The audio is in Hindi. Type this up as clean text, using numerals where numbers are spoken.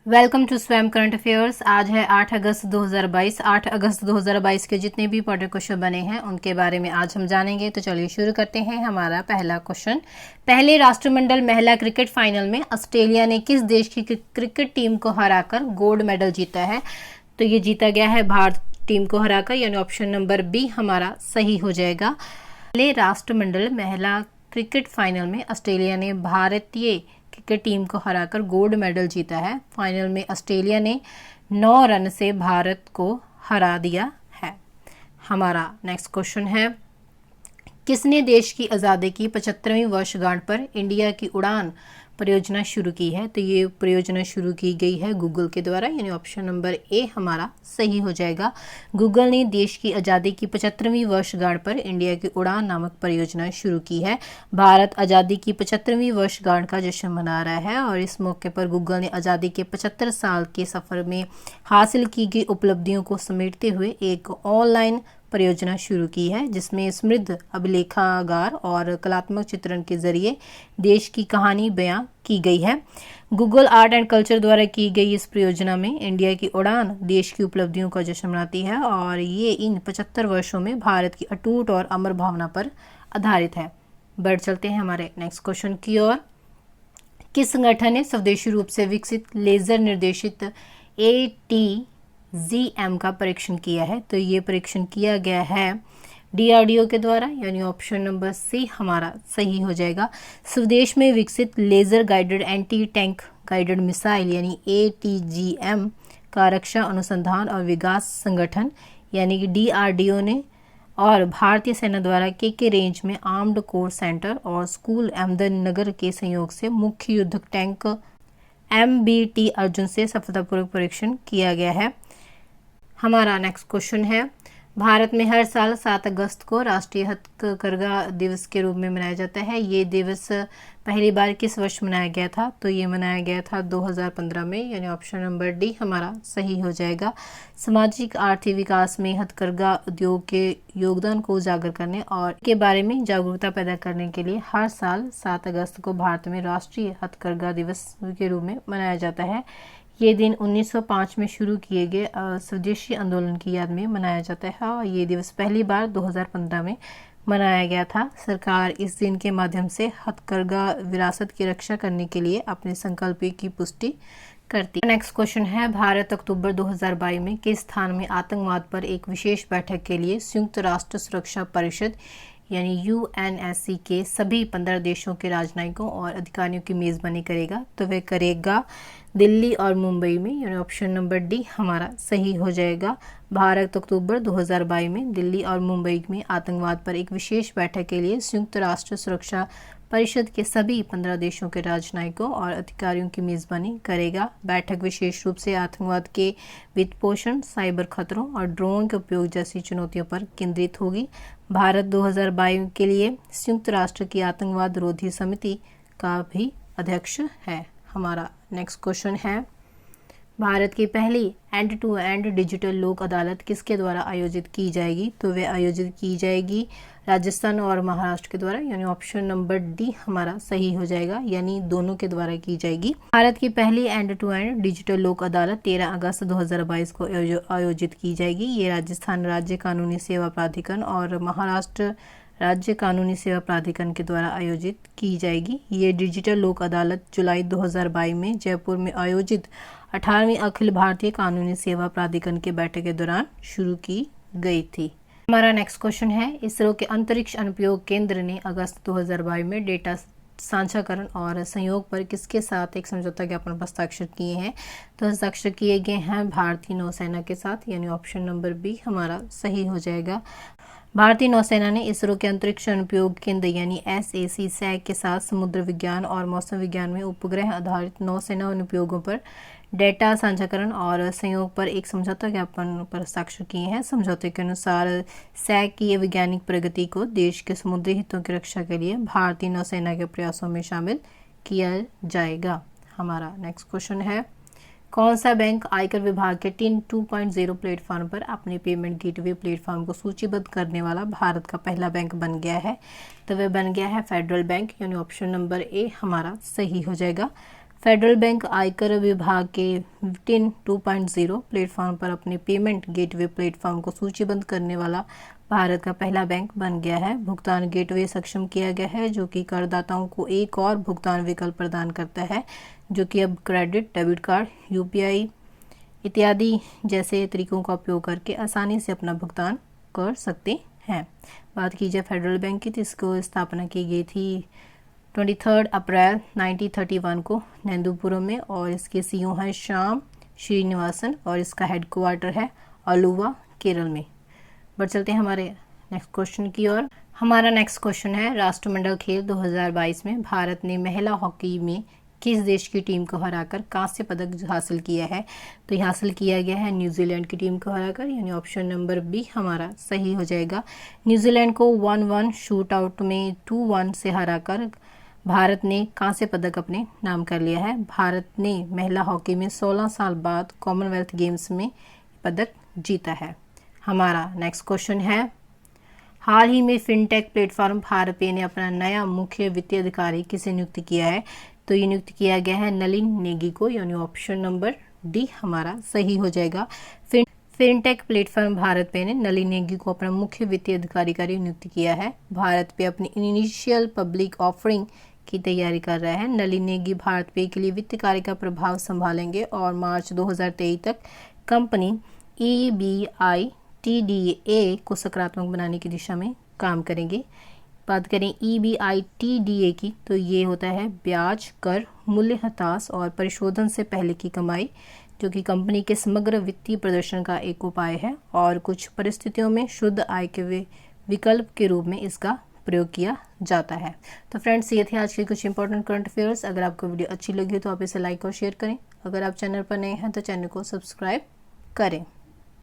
वेलकम टू स्वयं करंट अफेयर्स। आज है 8 अगस्त 2022। 8 अगस्त 2022 के जितने भी इंपॉर्टेंट क्वेश्चन बने हैं उनके बारे में आज हम जानेंगे। तो चलिए शुरू करते हैं। हमारा पहला क्वेश्चन, पहले राष्ट्रमंडल महिला क्रिकेट फाइनल में ऑस्ट्रेलिया ने किस देश की क्रिकेट टीम को हराकर गोल्ड मेडल जीता है? तो ये जीता गया है भारत टीम को हराकर, यानी ऑप्शन नंबर बी हमारा सही हो जाएगा। पहले राष्ट्रमंडल महिला क्रिकेट फाइनल में ऑस्ट्रेलिया ने भारतीय क्रिकेट टीम को हराकर गोल्ड मेडल जीता है। फाइनल में ऑस्ट्रेलिया ने 9 रन से भारत को हरा दिया है। हमारा नेक्स्ट क्वेश्चन है, किसने देश की आज़ादी की 75वीं वर्षगांठ पर इंडिया की उड़ान परियोजना शुरू की है? तो ये परियोजना शुरू की गई है गूगल के द्वारा, यानी ऑप्शन नंबर ए हमारा सही हो जाएगा। गूगल ने देश की आज़ादी की 75वीं वर्षगांठ पर इंडिया की उड़ान नामक परियोजना शुरू की है। भारत आज़ादी की 75वीं वर्षगांठ का जश्न मना रहा है और इस मौके पर गूगल ने आज़ादी के 75 साल के सफर में हासिल की गई उपलब्धियों को समेटते हुए एक ऑनलाइन परियोजना शुरू की है, जिसमें समृद्ध अभिलेखागार और कलात्मक चित्रण के जरिए देश की कहानी बयां की गई है। गूगल आर्ट एंड कल्चर द्वारा की गई इस परियोजना में इंडिया की उड़ान देश की उपलब्धियों का जश्न मनाती है और ये इन 75 वर्षों में भारत की अटूट और अमर भावना पर आधारित है। बढ़ चलते हैं हमारे नेक्स्ट क्वेश्चन की ओर। किस संगठन ने स्वदेशी रूप से विकसित लेजर निर्देशित ATGM का परीक्षण किया है? तो ये परीक्षण किया गया है DRDO के द्वारा, यानी ऑप्शन नंबर सी हमारा सही हो जाएगा। स्वदेश में विकसित laser guided anti tank guided missile यानी ATGM का रक्षा अनुसंधान और विकास संगठन यानी कि DRDO ने और भारतीय सेना द्वारा के रेंज में आर्म्ड कोर सेंटर और स्कूल अहमदनगर के सहयोग से मुख्य युद्धक टैंक MBT अर्जुन से सफलतापूर्वक परीक्षण किया गया है। हमारा नेक्स्ट क्वेश्चन है, भारत में हर साल 7 अगस्त को राष्ट्रीय हथकरघा दिवस के रूप में मनाया जाता है। ये दिवस पहली बार किस वर्ष मनाया गया था? तो ये मनाया गया था 2015 में, यानी ऑप्शन नंबर डी हमारा सही हो जाएगा। सामाजिक आर्थिक विकास में हथकरघा उद्योग के योगदान को उजागर करने और के बारे में जागरूकता पैदा करने के लिए हर साल 7 अगस्त को भारत में राष्ट्रीय हथकरघा दिवस के रूप में मनाया जाता है। ये दिन 1905 में शुरू किए गए स्वदेशी आंदोलन की याद में मनाया जाता है और ये दिवस पहली बार 2015 में मनाया गया था। सरकार इस दिन के माध्यम से हथकरघा विरासत की रक्षा करने के लिए अपने संकल्प की पुष्टि करती है। नेक्स्ट क्वेश्चन है, भारत अक्टूबर 2022 में किस स्थान में आतंकवाद पर एक विशेष बैठक के लिए संयुक्त राष्ट्र सुरक्षा परिषद यानी UNSC के सभी 15 देशों के राजनयिकों और अधिकारियों की मेजबानी करेगा? तो वह करेगा दिल्ली और मुंबई में, यानी ऑप्शन नंबर डी हमारा सही हो जाएगा। भारत अक्टूबर 2022 में दिल्ली और मुंबई में आतंकवाद पर एक विशेष बैठक के लिए संयुक्त राष्ट्र सुरक्षा परिषद के सभी 15 देशों के राजनयिकों और अधिकारियों की मेजबानी करेगा। बैठक विशेष रूप से आतंकवाद के वित्तपोषण, साइबर खतरों और ड्रोन के उपयोग जैसी चुनौतियों पर केंद्रित होगी। भारत 2022 के लिए संयुक्त राष्ट्र की आतंकवाद रोधी समिति का भी अध्यक्ष है। हमारा नेक्स्ट क्वेश्चन है, भारत की पहली एंड टू एंड डिजिटल लोक अदालत किसके द्वारा आयोजित की जाएगी? तो वह आयोजित की जाएगी राजस्थान और महाराष्ट्र के द्वारा, यानी ऑप्शन नंबर डी हमारा सही हो जाएगा, यानी दोनों के द्वारा की जाएगी। भारत की पहली एंड टू एंड डिजिटल लोक अदालत 13 अगस्त 2022 को आयोजित की जाएगी। ये राजस्थान राज्य कानूनी सेवा प्राधिकरण और महाराष्ट्र राज्य कानूनी सेवा प्राधिकरण के द्वारा आयोजित की जाएगी। ये डिजिटल लोक अदालत जुलाई 2022 में जयपुर में आयोजित 18वीं अखिल भारतीय कानूनी सेवा प्राधिकरण के बैठक के दौरान शुरू की गई थी। हमारा नेक्स्ट क्वेश्चन है, इसरो के अंतरिक्ष अनुप्रयोग केंद्र ने अगस्त 2022 में डेटा साझाकरण और सहयोग पर किसके साथ एक समझौता ज्ञापन पर हस्ताक्षर किए हैं? तो हस्ताक्षर किए गए हैं भारतीय नौसेना के साथ, यानी ऑप्शन नंबर बी हमारा सही हो जाएगा। भारतीय नौसेना ने इसरो के अंतरिक्ष अनुप्रयोग केंद्र यानी SAC के साथ समुद्र विज्ञान और मौसम विज्ञान में उपग्रह आधारित नौसेना अनुप्रयोगों पर डेटा साझाकरण और सहयोग पर एक समझौता ज्ञापन पर हस्ताक्षर किए हैं। समझौते के अनुसार SAC की वैज्ञानिक प्रगति को देश के समुद्री हितों की रक्षा के लिए भारतीय नौसेना के प्रयासों में शामिल किया जाएगा। हमारा नेक्स्ट क्वेश्चन है, कौन सा बैंक आयकर विभाग के टिन 2.0 प्लेटफॉर्म पर अपने पेमेंट गेटवे प्लेटफॉर्म को सूचीबद्ध करने वाला भारत का पहला बैंक बन गया है? तो वह बन गया है फेडरल बैंक, यानी ऑप्शन नंबर ए हमारा सही हो जाएगा। फेडरल बैंक आयकर विभाग के टिन 2.0 प्लेटफॉर्म पर अपने पेमेंट गेटवे प्लेटफॉर्म को सूचीबद्ध करने वाला भारत का पहला बैंक बन गया है। भुगतान गेटवे सक्षम किया गया है, जो कि करदाताओं को एक और भुगतान विकल्प प्रदान करता है, जो कि अब क्रेडिट, डेबिट कार्ड, यूपीआई इत्यादि जैसे तरीकों का उपयोग करके आसानी से अपना भुगतान कर सकते हैं। बात की जाए फेडरल बैंक की, तो इसको स्थापना की गई थी 23 अप्रैल 1931 को नेंदुपुरम में, और इसके सीईओ हैं श्याम श्रीनिवासन, और इसका हेडक्वार्टर है अलुवा, केरल में। बढ़ चलते हैं हमारे नेक्स्ट क्वेश्चन की ओर। हमारा नेक्स्ट क्वेश्चन है, राष्ट्रमंडल खेल 2022 में भारत ने महिला हॉकी में किस देश की टीम को हराकर कांस्य पदक हासिल किया है? तो ये हासिल किया गया है न्यूजीलैंड की टीम को हराकर, यानी ऑप्शन नंबर बी हमारा सही हो जाएगा। न्यूजीलैंड को 1-1 शूट आउट में 2-1 से हराकर भारत ने कांस्य पदक अपने नाम कर लिया है। भारत ने महिला हॉकी में 16 साल बाद कॉमनवेल्थ गेम्स में पदक जीता है। हमारा नेक्स्ट क्वेश्चन है, हाल ही में फिनटेक प्लेटफॉर्म भारत पे ने अपना नया मुख्य वित्तीय अधिकारी किसे नियुक्त किया है? तो ये नियुक्त किया गया है नलिन नेगी को, यानी ऑप्शन नंबर डी हमारा सही हो जाएगा। फिनटेक प्लेटफॉर्म भारत पे ने नलिन नेगी को अपना मुख्य वित्तीय अधिकारी का नियुक्त किया है। भारत पे अपनी इनिशियल पब्लिक ऑफरिंग की तैयारी कर रहा है। नलिन नेगी भारत पे के लिए वित्त कार्य का प्रभाव संभालेंगे और मार्च 2023 तक कंपनी EBITDA को सकारात्मक बनाने की दिशा में काम करेंगे। बात करें EBITDA की, तो ये होता है ब्याज, कर, मूल्यह्रास और परिशोधन से पहले की कमाई, जो कि कंपनी के समग्र वित्तीय प्रदर्शन का एक उपाय है और कुछ परिस्थितियों में शुद्ध आय के विकल्प के रूप में इसका प्रयोग किया जाता है। तो फ्रेंड्स, ये थे आज के कुछ इंपॉर्टेंट करंट अफेयर्स। अगर आपको वीडियो अच्छी लगी तो आप इसे लाइक और शेयर करें। अगर आप चैनल पर नए हैं तो चैनल को सब्सक्राइब करें।